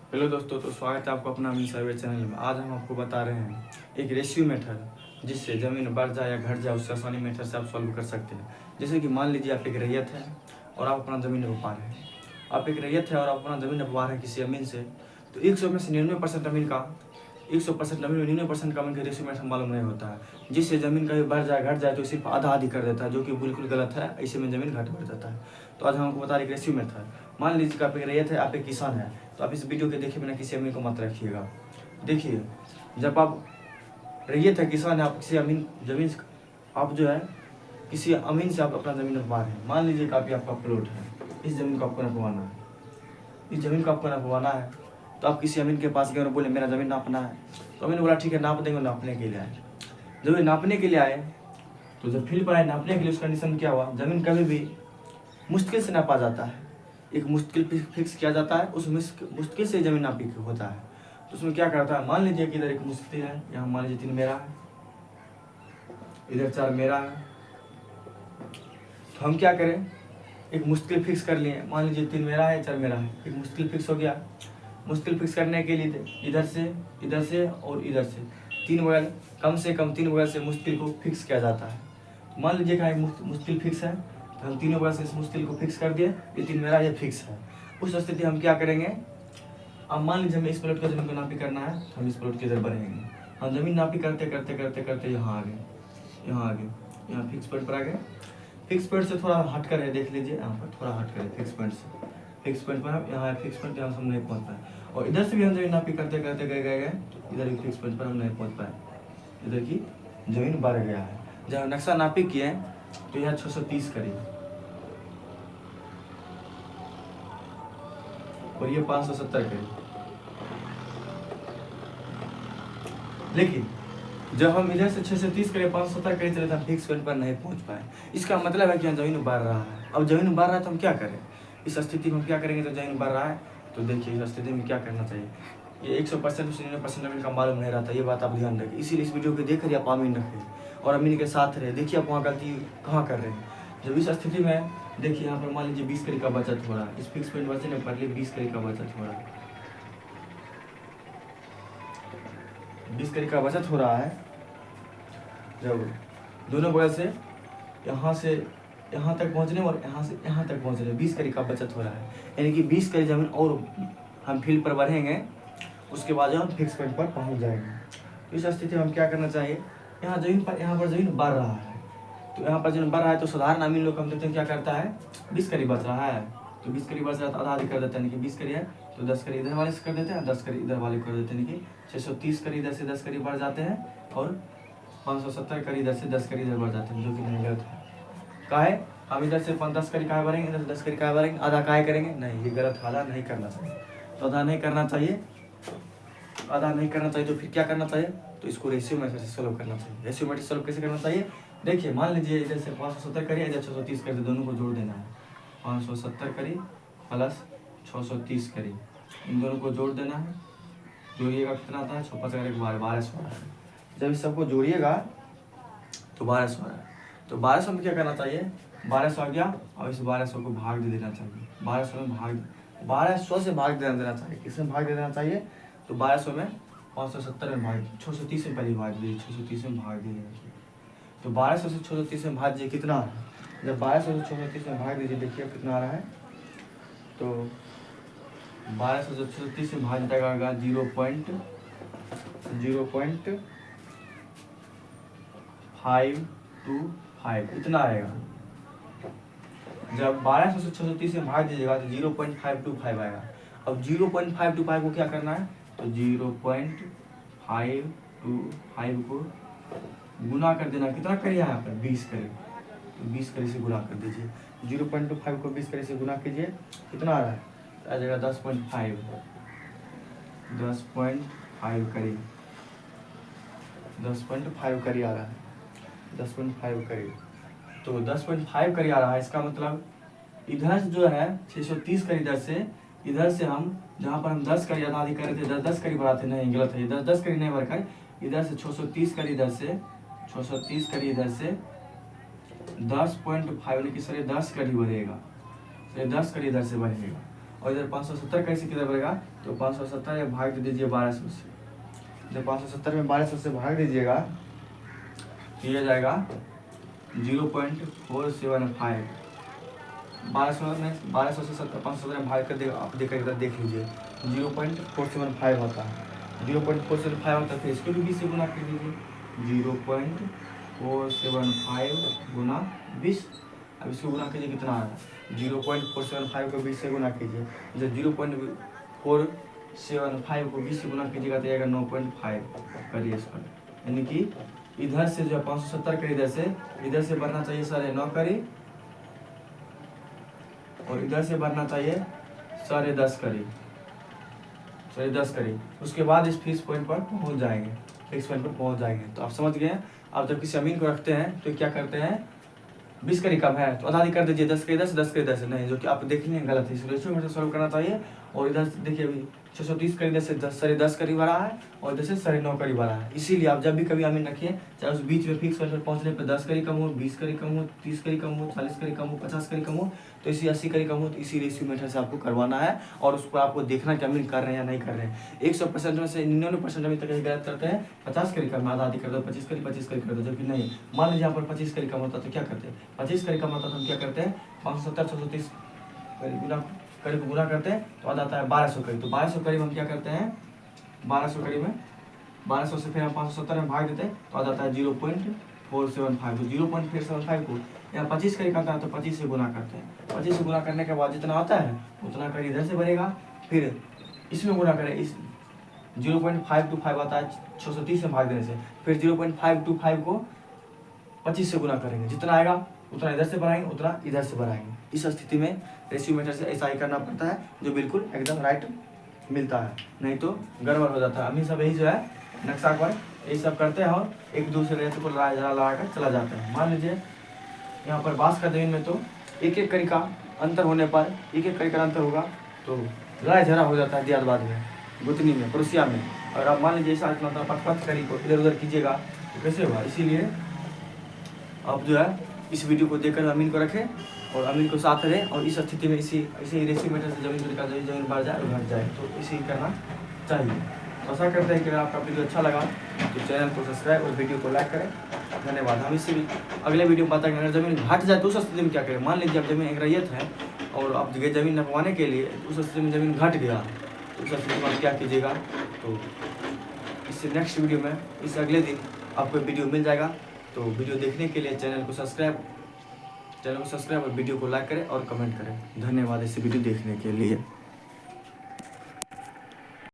Hello दोस्तों, तो स्वागत है आपको अपना अमीन सर्वे चैनल में। आज हम आपको बता रहे हैं एक रेशियो मेथड जिससे ज़मीन बढ़ जाए या घट जाए उससे आसानी मेथड से आप सॉल्व कर सकते हैं। जैसे कि मान लीजिए आप एक रैयत है और आप अपना ज़मीन रोपा रहे हैं। आप एक रैयत है और आप अपना ज़मीन रोपा रहे हैं किसी अमीन से, तो 100 में से 99% अमीन का 100% अमीन में 99% का अमीन का रेशियो मेथड मालूम नहीं होता है, जिससे ज़मीन कभी बढ़ जाए घट जाए तो सिर्फ आधा आधी कर देता है, जो कि बिल्कुल गलत है। ऐसे में ज़मीन घट बढ़ जाता है। तो आज हम आपको बता रहे रेशियो मेथड। मान लीजिए कि आप एक रैयत है, आप एक किसान है, तो आप इस वीडियो के देखे बिना किसी अमीन को मत रखिएगा। देखिए, जब आप रैयत है, किसान है, आप किसी अमीन ज़मीन आप जो है किसी अमीन से आप अपना ज़मीन रखवा रहे हैं। मान लीजिए कि आपका प्लॉट है, इस ज़मीन को आपको नपवाना है, इस ज़मीन को आपको नपवाना है। तो आप किसी अमीन के पास गए और बोले मेरा ज़मीन नापना है, तो अमीन बोला ठीक है नाप देंगे। नापने के लिए आए, जब ये नापने के लिए आए तो जब फील्ड पर आए नापने के लिए, उस कंडीशन क्या हुआ, ज़मीन कभी भी मुश्किल से नापा जाता है। एक मुश्किल फिक्स किया जाता है, उस मुश्किल से ज़मीन नापी होता है। तो उसमें क्या करता है, मान लीजिए कि इधर एक मुश्किल है, यहाँ मान लीजिए 3 मेरा है, इधर 4 मेरा है। तो हम क्या करें, एक मुश्किल फिक्स कर लिए। मान लीजिए 3 मेरा है, 4 मेरा है, एक मुश्किल फिक्स हो गया। मुश्किल फिक्स करने के लिए इधर से और इधर से 3 बगल, कम से कम 3 बगल से मुश्किल को फिक्स किया जाता है। मान लीजिए कि मुश्किल फिक्स है, तो हम तीनों बगल से इस मुश्किल को फिक्स कर दिए। ये 3 मेरा, ये फिक्स है। उस स्थिति हम क्या करेंगे, अब मान लीजिए हमें इस प्लॉट का ज़मीन को नापी करना है, तो हम इस प्लॉट के इधर बढ़ेंगे। हम ज़मीन नापी करते करते करते करते यहाँ आ गए, यहाँ फिक्स पॉइंट पर आ गए। फिक्स पॉइंट से थोड़ा हट कर है, देख लीजिए यहाँ पर थोड़ा हट कर है फिक्स पॉइंट से। फिक्स पॉइंट पर हम यहाँ फिक्स पॉइंट, यहाँ से हम नहीं पहुँच पाए। और इधर से भी हम ज़मीन नापी करते करते गए, इधर भी फिक्स पॉइंट पर हम नहीं पहुँच पाए। इधर की ज़मीन बढ़ गया है। जब नक्शा नापी किए तो यहाँ 630 करीब और ये 570 करीब। लेकिन जब हम इधर से 630 करीब 570 करीब चले, तो फिक्स पॉइंट पर नहीं पहुंच पाए। इसका मतलब है कि ज़मीन बढ़ रहा है। अब ज़मीन बढ़ रहा है तो हम क्या करें, इस स्थिति में हम क्या करेंगे। तो ज़मीन बढ़ रहा है तो देखिए इस स्थिति में क्या करना चाहिए। ये 100% से 99% अमीन का मालूम नहीं रहता, ये बात आप ध्यान रखें। इसीलिए इस वीडियो को देख कर आप अमीन रखें और अमीन के साथ रहे। देखिए आप वहाँ गलती कहाँ कर रहे हैं। जब इस स्थिति में देखिए, यहाँ पर मान लीजिए 20 करीब का बचत हो रहा है, इस फिक्स पॉइंट बचने पर 20 करीब का बचत हो रहा है, 20 करीब का बचत हो रहा है। जब दोनों बगल से यहाँ तक पहुँचने और यहाँ से यहाँ तक पहुँचने 20 करीब का बचत हो रहा है, यानी कि 20 करीब ज़मीन और हम फील्ड पर बढ़ेंगे, उसके बाद जो हम फिक्स पॉइंट पर पहुँच जाएंगे। तो इस स्थिति में हम क्या करना चाहिए, यहाँ पर ज़मीन बढ़ रहा है, तो यहाँ पर ज़मीन बढ़ रहा है तो साधारण अमीन लोग हम देखते हैं क्या करता है, 20 करीब बच रहा है तो 20 करीब बच रहा है तो आधा आधी कर देते हैं, यानी कि 20 करीब है तो 10 करीब इधर वाले से कर देते हैं, 10 करीब इधर वाले कर देते हैं, यानी कि 630 करीब इधर से 10 करीब बढ़ जाते हैं और 570 करीब इधर से 10 करीब इधर बढ़ जाते हैं, जो कि नहीं गलत है। काहे हम इधर से 10 करीब काहे बढ़ेंगे, इधर से 10 करीब काहे बढ़ेंगे, आधा काहे करेंगे, नहीं ये गलत। आधा नहीं करना चाहिए, तो आधा नहीं करना चाहिए, आधा नहीं करना चाहिए। तो फिर क्या करना चाहिए, तो इसको रेशियो मेथड से सॉल्व करना चाहिए। रेशियो मेथड सॉल्व कैसे करना चाहिए, देखिए मान लीजिए इधर से 570 करिए, इधर 630 करिए, दोनों को जोड़ देना है। 570 करिए प्लस 630 करिए, इन दोनों को जोड़ देना है। जोड़िएगा कितना आता है, 1200 है। जब इस सबको जोड़िएगा तो 1200 है। तो 1200 में क्या करना चाहिए, 1200 आ गया और इस 1200 को भाग दे देना चाहिए। 1200 से भाग दे देना चाहिए। किसमें भाग दे देना चाहिए, तो 1200 में 570 में भाग, 630 में पहले भाग दीजिए, 630 में भाग दीजिए। तो 1200 से 630 में भाग दीजिए, कितना है, जब 1200 से 630 में भाग दीजिए देखिए कितना आ रहा है। तो 1200 से 630 में भाग जाएगा 0.525 इतना आएगा। जब 1200 से 630 में भाग दीजिएगा तो 0.525 आएगा। अब 0.525 को क्या करना है, तो 0.525 को गुना कर देना। कितना करिए यहाँ पर, 20 करिए, तो 20 करी से गुना कर दीजिए। 0.25 को 20 करी से गुना कीजिए, कितना आ रहा है, आ जाएगा 10.5 करी, 10.5 करी आ रहा है, 10.5 करी। तो 10.5 करी आ रहा है, इसका मतलब इधर जो है 630 करी, इधर से हम जहाँ पर हम 10 करी आधा आधी कर रहे थे, 10 करी बढ़ाते, नहीं गलत है, इधर 10 करी नहीं बढ़कर इधर से 630 करी, इधर से 630 करी, इधर से 10.5 यानी कि सर 10 करी बढ़ेगा, सर 10 करी इधर से बढ़ेगा। और इधर 570 कैसे किधर बढ़ेगा, तो 570 भाग दे दीजिए 1200 से। जब 570 में 1200 से भाग दीजिएगा तो ये जाएगा 0.475। 1200 से 570 में भाग कर आप देख लीजिए 0.475 होता है। 0.475 होता है, फिर इसको भी 20 से गुना कर दीजिए 0.475 गुना 20। अब इसको गुना कीजिए कितना आएगा, 0.475 को 20 से गुना कीजिए। जब 0.475 को 20 से गुना कीजिएगा तो आएगा 9.5 करिए इसका। यानी कि इधर से जो 570 करी इधर से बढ़ना चाहिए 9.5 करी, और इधर से बढ़ना चाहिए 10.5 करी, 10.5 करी। उसके बाद इस फिक्स पॉइंट पर पहुंच जाएंगे, फिक्स पॉइंट पर पहुंच जाएंगे। तो आप समझ गए। आप जब किसी अमीन को रखते हैं तो क्या करते हैं, 20 करी कम है तो आधा कर दीजिए 10 करी 10, 10 करी 10 नहीं, जो कि आप देखेंगे गलत है। इस रेशियो में सॉल्व करना चाहिए। और इधर से देखिए अभी 630 करी इधर से 10 करी भरा है और इधर से 9.5 करी भरा है। इसीलिए आप जब भी कभी अमीन रखिए, चाहे उस बीच में फिक्स पॉइंट पर पहुंचने पर 10 करी कम हो, 20 करी कम हो, 30 करी कम हो, 40 करी कम हो, 50 करी कम हो, तो इसी 80 करी कम हो, तो इसी रेशियो मेथड से आपको करवाना है। और उसको आपको देखना कि अमीन कर रहे हैं या नहीं कर रहे हैं। 100% में से 99% अभी तक गलत करते हैं। 50 करी कम आधा आधी कर दो, 25 करी कर दो, जबकि नहीं। मान लीजिए यहाँ पर 25 करी कम होता तो क्या करते हैं, 25 करी कम होता तो हम क्या करते हैं, 570 630 करीब गुना करते हैं तो आ जाता है 1200 करीब। तो 1200 करीब हम क्या करते हैं, 1200 करीब में 1200 से फिर हम 570 में भाग देते हैं तो आ जाता है 0.475। तो 0.475 को यहाँ 25 करीब आता है तो 25 से गुना करते हैं। 25 से गुना करने के बाद जितना आता है उतना करीब इधर से बढ़ेगा, फिर इसमें गुना करें। इस 0.525 आता है 630 से भाग देने से, फिर 0.525 को 25 से गुना करेंगे। जितना आएगा उतना इधर से बढ़ाएंगे, उतना इधर से बढ़ाएंगे। इस स्थिति में रेशियो मेथड से ऐसा ही करना पड़ता है, जो बिल्कुल एकदम राइट मिलता है, नहीं तो गड़बड़ हो जाता है। अमीन सब यही जो है नक्शा पर यही सब करते हैं और एक दूसरे रेत को लड़ा कर चला जाता है। मान लीजिए यहाँ पर बांस का जमीन में तो एक एक कड़ी का अंतर होने पर एक कड़ी का अंतर होगा तो लड़ाई झगड़ा हो जाता है दियादबाद में, गुतनी में, पड़ोसिया में। और आप मान लीजिए ऐसा इतना 5-5 कड़ी को इधर उधर कीजिएगा तो कैसे होगा। इसीलिए आप जो है इस वीडियो को देखकर अमीन को रखें और अमीन को साथ रहें। और इस स्थिति में इसी रेशियो मेथड से जमीन बढ़ जाए और घट जाए, तो इसी करना चाहिए। तो आशा करते हैं कि अगर आपका वीडियो अच्छा लगा तो चैनल को सब्सक्राइब और वीडियो को लाइक करें। धन्यवाद। हम इससे भी अगले वीडियो में बताएंगे अगर जमीन घट जाए तो उस स्थिति में क्या करें। मान लीजिए अब जमीन एक रैयत है और आप जगह जमीन नपवाने के लिए उस स्थिति में जमीन घट गया तो उस स्थिति में क्या कीजिएगा। तो इससे नेक्स्ट वीडियो में इससे अगले दिन आपको वीडियो मिल जाएगा। तो वीडियो देखने के लिए चैनल को सब्सक्राइब और वीडियो को लाइक करें और कमेंट करें। धन्यवाद इस वीडियो देखने के लिए।